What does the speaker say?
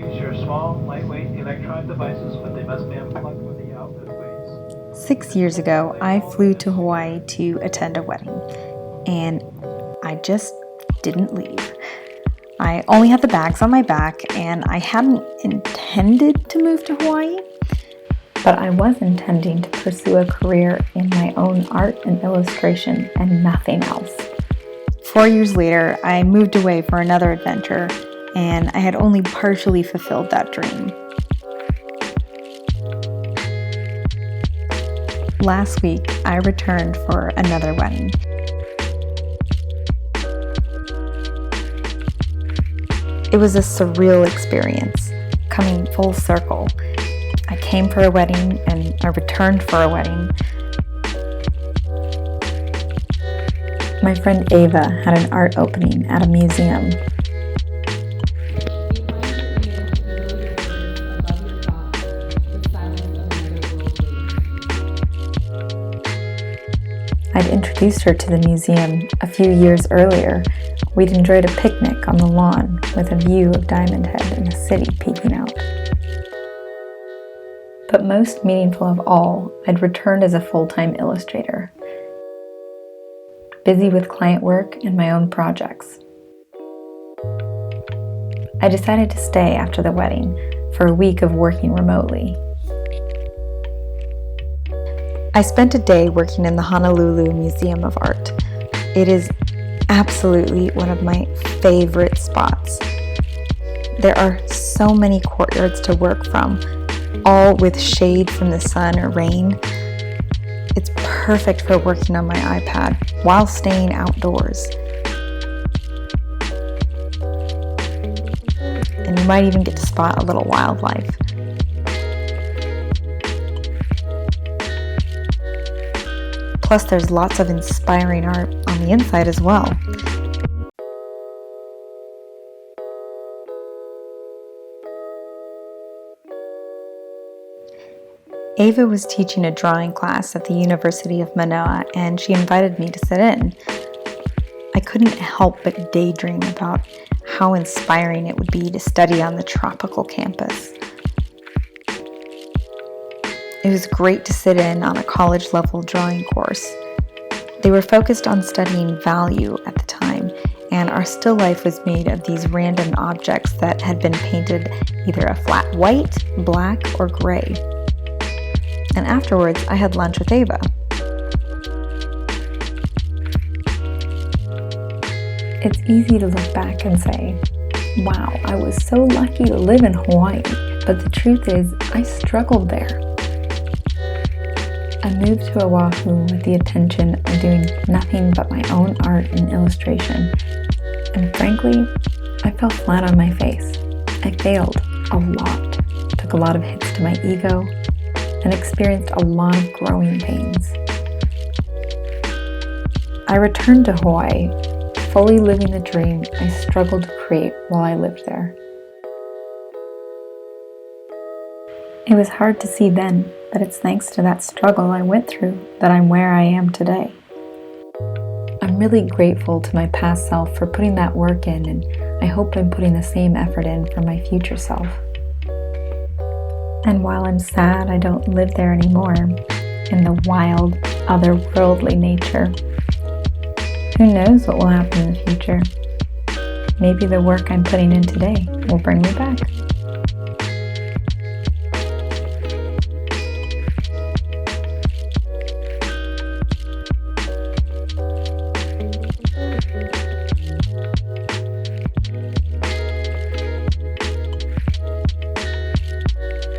Use your small, lightweight electronic devices, but they must be unplugged when the outlet waits. 6 years ago, I flew to Hawaii to attend a wedding, and I just didn't leave. I only had the bags on my back, and I hadn't intended to move to Hawaii, but I was intending to pursue a career in my own art and illustration and nothing else. 4 years later, I moved away for another adventure, and I had only partially fulfilled that dream. Last week, I returned for another wedding. It was a surreal experience, coming full circle. I came for a wedding and I returned for a wedding. My friend Ava had an art opening at a museum. I'd introduced her to the museum a few years earlier. We'd enjoyed a picnic on the lawn with a view of Diamond Head and the city peeking out. But most meaningful of all, I'd returned as a full-time illustrator, busy with client work and my own projects. I decided to stay after the wedding for a week of working remotely. I spent a day working in the Honolulu Museum of Art. It is absolutely one of my favorite spots. There are so many courtyards to work from, all with shade from the sun or rain. It's perfect for working on my iPad while staying outdoors. And you might even get to spot a little wildlife. Plus, there's lots of inspiring art on the inside as well. Ava was teaching a drawing class at the University of Manoa, and she invited me to sit in. I couldn't help but daydream about how inspiring it would be to study on the tropical campus. It was great to sit in on a college-level drawing course. They were focused on studying value at the time, and our still life was made of these random objects that had been painted either a flat white, black, or gray. And afterwards, I had lunch with Ava. It's easy to look back and say, wow, I was so lucky to live in Hawaii. But the truth is, I struggled there. I moved to Oahu with the intention of doing nothing but my own art and illustration. And frankly, I fell flat on my face. I failed a lot, took a lot of hits to my ego, and experienced a lot of growing pains. I returned to Hawaii, fully living the dream I struggled to create while I lived there. It was hard to see then, but it's thanks to that struggle I went through that I'm where I am today. I'm really grateful to my past self for putting that work in, and I hope I'm putting the same effort in for my future self. And while I'm sad I don't live there anymore, in the wild, otherworldly nature, who knows what will happen in the future? Maybe the work I'm putting in today will bring me back.